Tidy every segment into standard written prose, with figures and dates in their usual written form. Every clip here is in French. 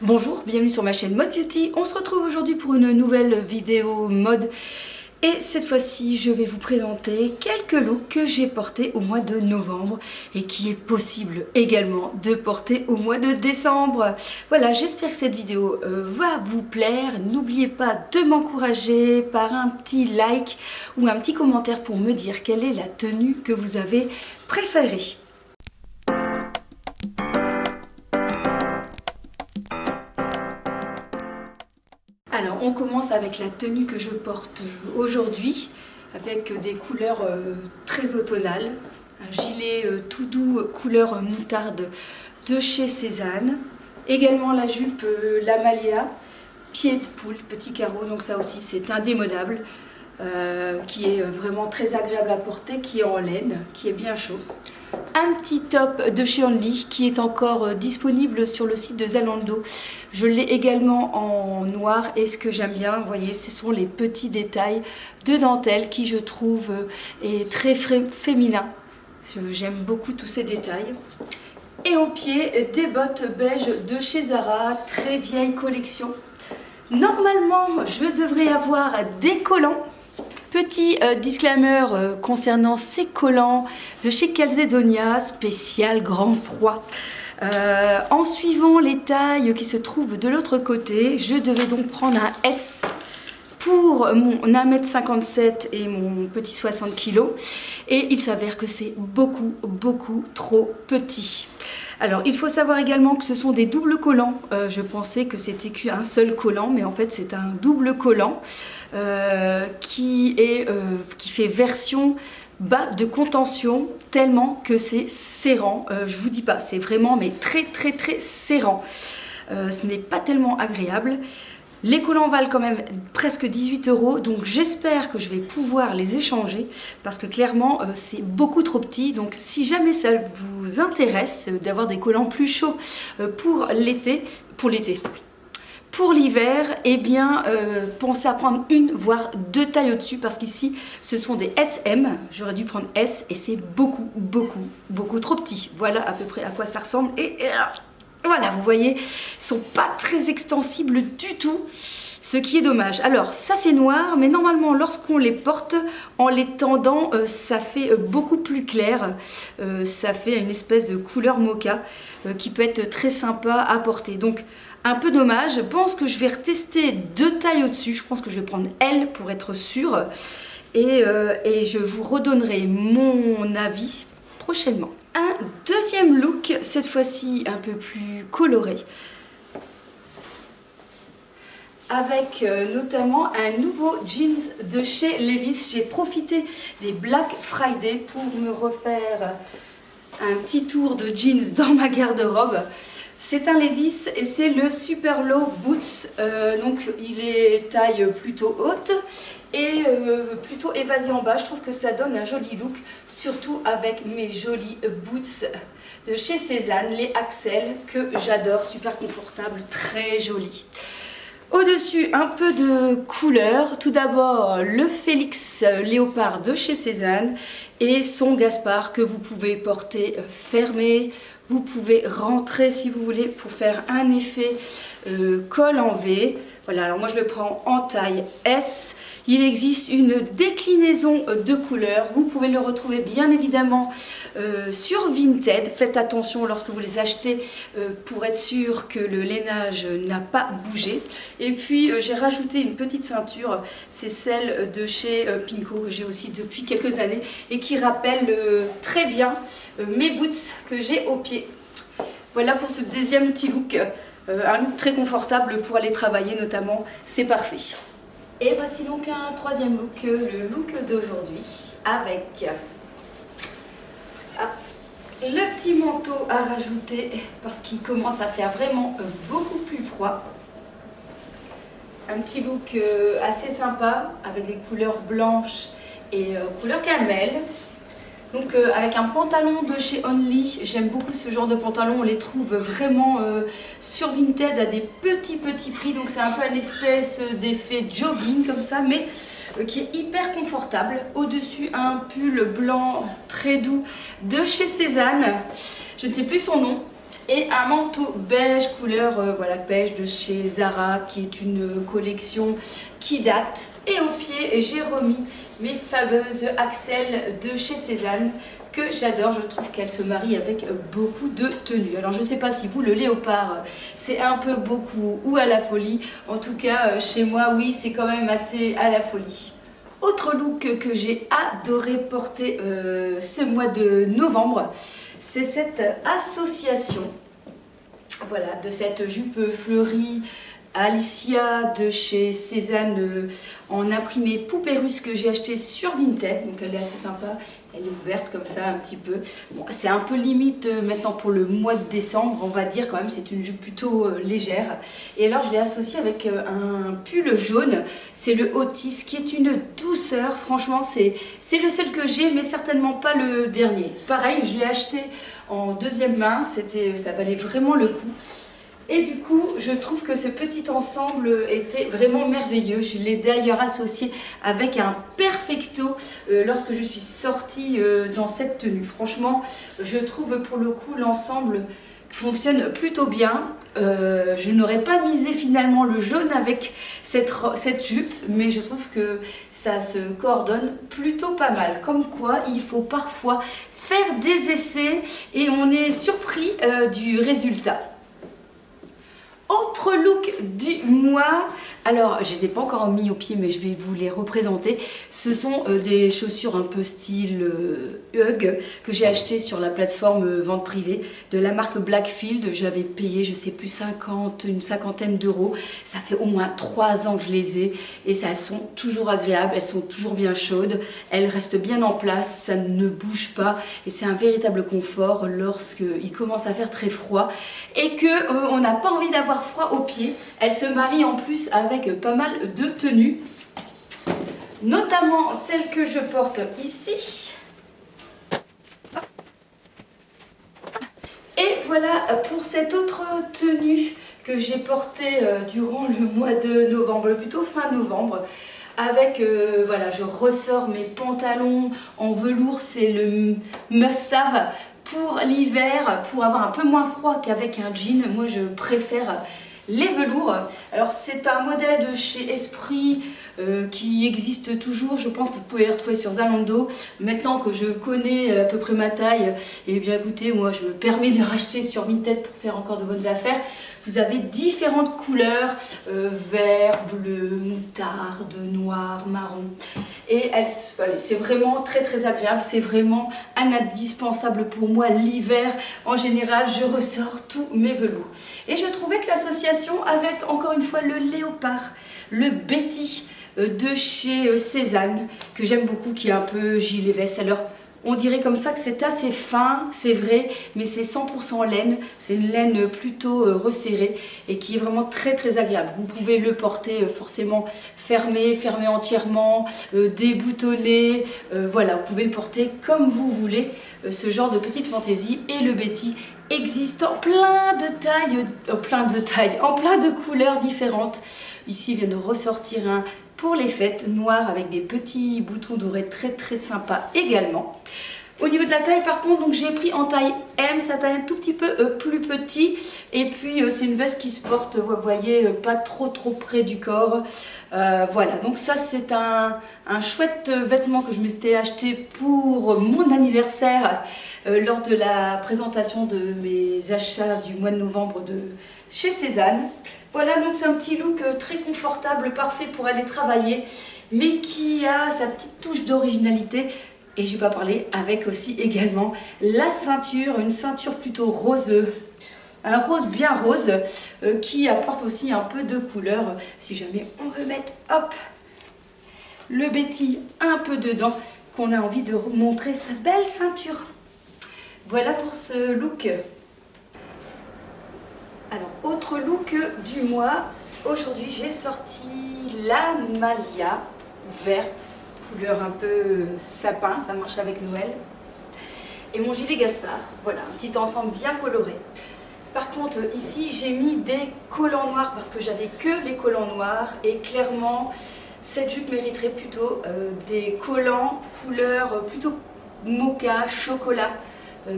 Bonjour, bienvenue sur ma chaîne Mode Beauty. On se retrouve aujourd'hui pour une nouvelle vidéo mode. Et cette fois-ci, je vais vous présenter quelques looks que j'ai portés au mois de novembre et qui est possible également de porter au mois de décembre. Voilà, j'espère que cette vidéo va vous plaire. N'oubliez pas de m'encourager par un petit like ou un petit commentaire pour me dire quelle est la tenue que vous avez préférée. Alors on commence avec la tenue que je porte aujourd'hui avec des couleurs très automnales. Un gilet tout doux couleur moutarde de chez Cézanne. Également la jupe Lamalia, pied de poule, petit carreau, donc ça aussi c'est indémodable. Qui est vraiment très agréable à porter, qui est en laine, qui est bien chaud. Un petit top de chez Only qui est encore disponible sur le site de Zalando. Je l'ai également en noir et ce que j'aime bien, vous voyez, ce sont les petits détails de dentelle qui je trouve est très féminin. J'aime beaucoup tous ces détails. Et au pied, des bottes beige de chez Zara, très vieille collection. Normalement, je devrais avoir des collants. Petit disclaimer concernant ces collants de chez Calzedonia, spécial grand froid. En suivant les tailles qui se trouvent de l'autre côté, je devais donc prendre un S pour mon 1m57 et mon petit 60 kg. Et il s'avère que c'est beaucoup trop petit. Alors il faut savoir également que ce sont des doubles collants. Je pensais que c'était qu'un seul collant, mais en fait c'est un double collant qui fait version bas de contention, tellement que c'est serrant. Je vous dis pas, c'est vraiment mais très serrant. Ce n'est pas tellement agréable. Les collants valent quand même presque 18 €, donc j'espère que je vais pouvoir les échanger parce que clairement c'est beaucoup trop petit. Donc si jamais ça vous intéresse d'avoir des collants plus chauds pour l'hiver, eh bien pensez à prendre une voire deux tailles au-dessus parce qu'ici ce sont des SM, j'aurais dû prendre S et c'est beaucoup trop petit. Voilà à peu près à quoi ça ressemble et voilà, vous voyez, ils ne sont pas très extensibles du tout, ce qui est dommage. Alors, ça fait noir, mais normalement, lorsqu'on les porte, en les tendant, ça fait beaucoup plus clair. Ça fait une espèce de couleur mocha qui peut être très sympa à porter. Donc, un peu dommage. Je pense que je vais retester deux tailles au-dessus. Je pense que je vais prendre L pour être sûre. Et je vous redonnerai mon avis prochainement. Un deuxième look, cette fois-ci un peu plus coloré, avec notamment un nouveau jeans de chez Levi's. J'ai profité des Black Friday pour me refaire un petit tour de jeans dans ma garde-robe. C'est un Levi's et c'est le Super Low Boots, donc il est taille plutôt haute et plutôt évasé en bas. Je trouve que ça donne un joli look, surtout avec mes jolis boots de chez Cézanne, les Axel que j'adore, super confortable, très joli. Au-dessus, un peu de couleur. Tout d'abord, le Félix Léopard de chez Cézanne et son Gaspard que vous pouvez porter fermé. Vous pouvez rentrer si vous voulez pour faire un effet col en V. Voilà, alors moi je le prends en taille S. Il existe une déclinaison de couleurs. Vous pouvez le retrouver bien évidemment sur Vinted. Faites attention lorsque vous les achetez pour être sûr que le lainage n'a pas bougé. Et puis j'ai rajouté une petite ceinture. C'est celle de chez Pinko que j'ai aussi depuis quelques années et qui rappelle très bien mes boots que j'ai au pied. Voilà pour ce deuxième petit look. Un look très confortable pour aller travailler notamment, c'est parfait. Et voici donc un troisième look, le look d'aujourd'hui, avec le petit manteau à rajouter parce qu'il commence à faire vraiment beaucoup plus froid. Un petit look assez sympa avec des couleurs blanches et couleur camel. Donc avec un pantalon de chez Only, j'aime beaucoup ce genre de pantalon, on les trouve vraiment sur Vinted à des petits prix, donc c'est un peu une espèce d'effet jogging comme ça, mais qui est hyper confortable. Au-dessus un pull blanc très doux de chez Cézanne, je ne sais plus son nom, et un manteau beige couleur voilà, beige de chez Zara, qui est une collection qui date. Et au pied, j'ai remis mes fameuses Axel de chez Cézanne que j'adore. Je trouve qu'elles se marient avec beaucoup de tenues. Alors je ne sais pas si vous, le léopard, c'est un peu beaucoup ou à la folie. En tout cas, chez moi, oui, c'est quand même assez à la folie. Autre look que j'ai adoré porter ce mois de novembre, c'est cette association, voilà, de cette jupe fleurie Alicia de chez Cézanne en imprimé poupée russe que j'ai acheté sur Vinted. Donc elle est assez sympa, elle est ouverte comme ça un petit peu. Bon, c'est un peu limite maintenant pour le mois de décembre, on va dire quand même, c'est une jupe plutôt légère. Et alors je l'ai associée avec un pull jaune, c'est le Otis, qui est une douceur. Franchement c'est le seul que j'ai, mais certainement pas le dernier. Pareil, je l'ai acheté en deuxième main, ça valait vraiment le coup. Et du coup, je trouve que ce petit ensemble était vraiment merveilleux. Je l'ai d'ailleurs associé avec un perfecto lorsque je suis sortie dans cette tenue. Franchement, je trouve pour le coup l'ensemble fonctionne plutôt bien. Je n'aurais pas misé finalement le jaune avec cette jupe, mais je trouve que ça se coordonne plutôt pas mal. Comme quoi, il faut parfois faire des essais et on est surpris du résultat. Autre look du mois, alors je ne les ai pas encore mis au pied mais je vais vous les représenter. Ce sont des chaussures un peu style Hug que j'ai acheté sur la plateforme vente privée de la marque Blackfield. J'avais payé, je sais plus, une cinquantaine d'euros. Ça fait au moins 3 ans que je les ai et ça, elles sont toujours agréables, elles sont toujours bien chaudes, elles restent bien en place, ça ne bouge pas et c'est un véritable confort lorsqu'il commence à faire très froid et que on n'a pas envie d'avoir froid aux pieds. Elle se marie en plus avec pas mal de tenues, notamment celle que je porte ici. Et voilà pour cette autre tenue que j'ai portée durant le mois de novembre, plutôt fin novembre. Avec, voilà, je ressors mes pantalons en velours, c'est le must-have pour l'hiver, pour avoir un peu moins froid qu'avec un jean. Moi je préfère les velours. Alors c'est un modèle de chez Esprit qui existe toujours. Je pense que vous pouvez les retrouver sur Zalando. Maintenant que je connais à peu près ma taille, et bien écoutez, moi je me permets de racheter sur Vinted pour faire encore de bonnes affaires. Vous avez différentes couleurs, vert, bleu, moutarde, noir, marron. Et c'est vraiment très très agréable, c'est vraiment un indispensable pour moi l'hiver. En général, je ressors tous mes velours. Et je trouvais que l'association avec encore une fois le léopard, le Betty de chez Cézanne, que j'aime beaucoup, qui est un peu gilet veste. Alors, on dirait comme ça que c'est assez fin, c'est vrai, mais c'est 100% laine. C'est une laine plutôt resserrée et qui est vraiment très très agréable. Vous pouvez le porter forcément fermé entièrement, déboutonné. Voilà, vous pouvez le porter comme vous voulez. Ce genre de petite fantaisie. Et le Betty existe en plein de tailles, en plein de couleurs différentes. Ici, il vient de ressortir un pour les fêtes, noir avec des petits boutons dorés très très sympa également. Au niveau de la taille par contre, donc j'ai pris en taille M, sa taille un tout petit peu plus petit. Et puis c'est une veste qui se porte, vous voyez, pas trop près du corps. Voilà, donc ça c'est un chouette vêtement que je me suis acheté pour mon anniversaire lors de la présentation de mes achats du mois de novembre de chez Cézanne. Voilà, donc c'est un petit look très confortable, parfait pour aller travailler, mais qui a sa petite touche d'originalité. Et je vais pas parler avec aussi également la ceinture, une ceinture plutôt rose, un rose bien rose, qui apporte aussi un peu de couleur, si jamais on veut mettre, hop, le Betty un peu dedans, qu'on a envie de montrer sa belle ceinture. Voilà pour ce look. Alors, autre look du mois, aujourd'hui j'ai sorti la Malia verte, couleur un peu sapin, ça marche avec Noël. Et mon gilet Gaspard, voilà, un petit ensemble bien coloré. Par contre, ici j'ai mis des collants noirs parce que j'avais que les collants noirs et clairement, cette jupe mériterait plutôt des collants couleur plutôt mocha, chocolat.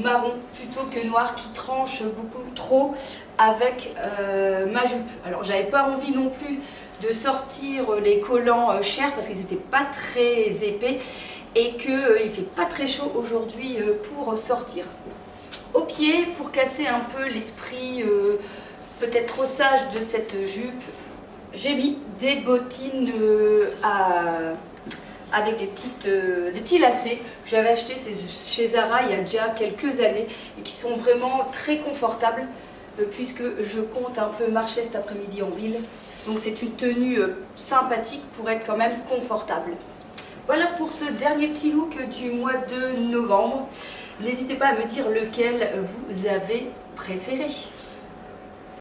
marron plutôt que noir qui tranche beaucoup trop avec ma jupe. Alors j'avais pas envie non plus de sortir les collants chers parce qu'ils n'étaient pas très épais et qu'il ne fait pas très chaud aujourd'hui pour sortir. Au pied, pour casser un peu l'esprit peut-être trop sage de cette jupe, j'ai mis des bottines avec des petits lacets. J'avais acheté chez Zara il y a déjà quelques années et qui sont vraiment très confortables puisque je compte un peu marcher cet après-midi en ville. Donc c'est une tenue sympathique pour être quand même confortable. Voilà pour ce dernier petit look du mois de novembre. N'hésitez pas à me dire lequel vous avez préféré.